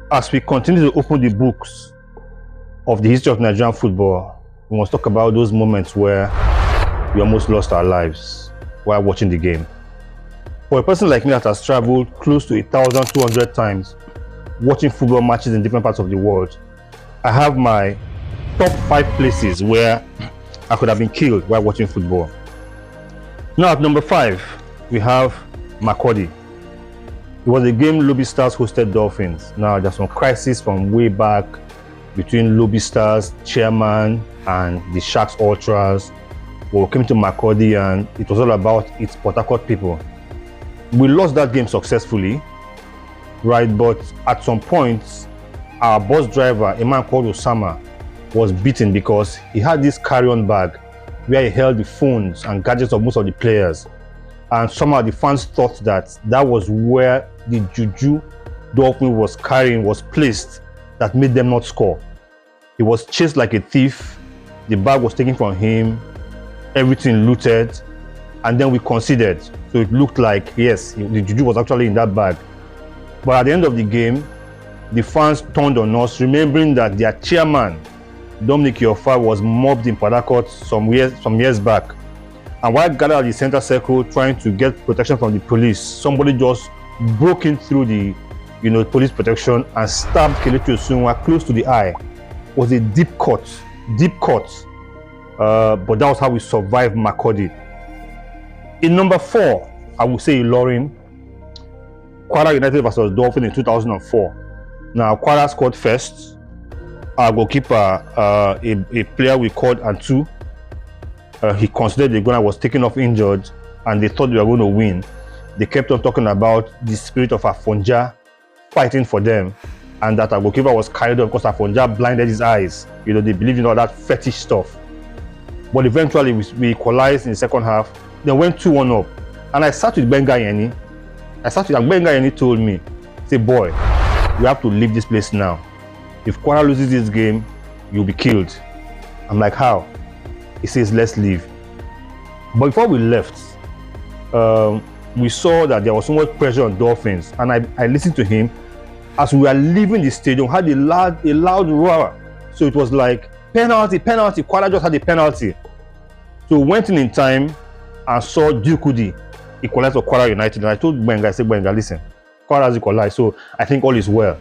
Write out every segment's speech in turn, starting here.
As we continue to open the books of the history of Nigerian football, we must talk about those moments where we almost lost our lives while watching the game. For a person like me that has traveled close to 1,200 times watching football matches in different parts of the world, I have my top 5 places where I could have been killed while watching football. Now at number 5, we have Makurdi. It was a game Lobby Stars hosted Dolphins. Now there's some crisis from way back between Lobby Stars chairman and the Sharks Ultras. We came to Makurdi and it was all about its Port Harcourt people. We lost that game successfully, right? But at some point, our bus driver, a man called Osama, was beaten because he had this carry-on bag where he held the phones and gadgets of most of the players. And somehow the fans thought that that was where the juju Dolphin was carrying was placed that made them not score. He was chased like a thief. The bag was taken from him, everything looted, and then we conceded. So it looked like, yes, the juju was actually in that bag. But at the end of the game, the fans turned on us, remembering that their chairman, Dominic Yofa, was mobbed in Port Harcourt some years back. And while gathered at the center circle trying to get protection from the police, somebody just broke in through the police protection and stabbed Kelechi Osunwa close to the eye. It was a deep cut. But that was how we survived Makurdi. In number 4, I would say Ilorin, Kwara United versus Dolphin in 2004. Now Kwara scored first. Our goalkeeper, a player we called Antu, he considered the goal and was taken off injured, and they thought they were going to win. They kept on talking about the spirit of Afonja fighting for them, and that our goalkeeper was carried off because Afonja blinded his eyes. They believed in all that fetish stuff. But eventually we equalized in the second half, then went 2-1 up. And I sat with Benga Yeni. Benga Yeni told me, say, boy, you have to leave this place now. If Kwara loses this game, you'll be killed. I'm like, how? He says, let's leave. But before we left, we saw that there was so much pressure on Dolphins, and I listened to him. As we were leaving the stadium, had a loud roar. So it was like, penalty. Kwara just had a penalty. So we went in time and saw Dukudi equalize for Kwara United. And I told Benga, listen, Kwara has equalized, so I think all is well.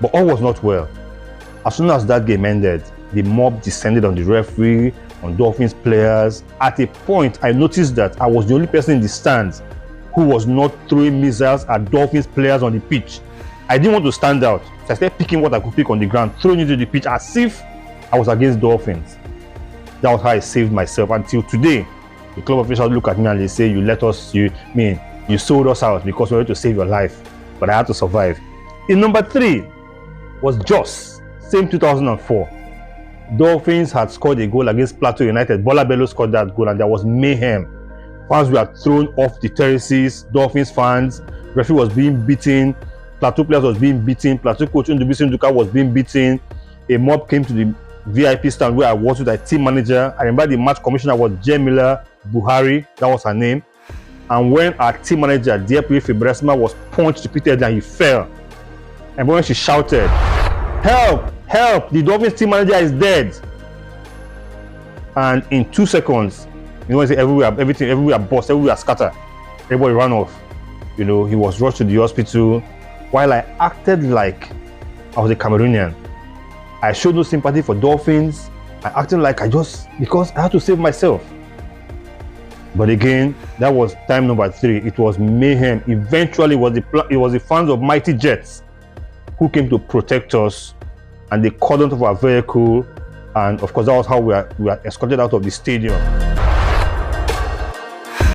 But all was not well. As soon as that game ended, the mob descended on the referee, on Dolphins players. At a point, I noticed that I was the only person in the stands who was not throwing missiles at Dolphins players on the pitch. I didn't want to stand out, so I started picking what I could pick on the ground, throwing it to the pitch as if I was against Dolphins. That was how I saved myself. Until today, the club officials look at me and they say, you sold us out because we wanted to save your life. But I had to survive. In number 3 was Jos, same 2004. Dolphins had scored a goal against Plateau United. Bola Bello scored that goal and there was mayhem. Fans were thrown off the terraces. Dolphins fans, referee was being beaten. Plateau players was being beaten. Plateau coach Ndubisi Nduka was being beaten. A mob came to the VIP stand where I was with a team manager. I remember the match commissioner was Jemila Buhari, that was her name. And when our team manager, Diepri Fibresma, was punched repeatedly and he fell, and when she shouted, help, the Dolphins team manager is dead. And in 2 seconds, everywhere burst, everywhere scattered. Everybody ran off. He was rushed to the hospital while I acted like I was a Cameroonian. I showed no sympathy for Dolphins. I acted like because I had to save myself. But again, that was time number 3. It was mayhem. Eventually, it was the fans of Mighty Jets who came to protect us, and they cordoned off our vehicle, and of course that was how we were escorted out of the stadium.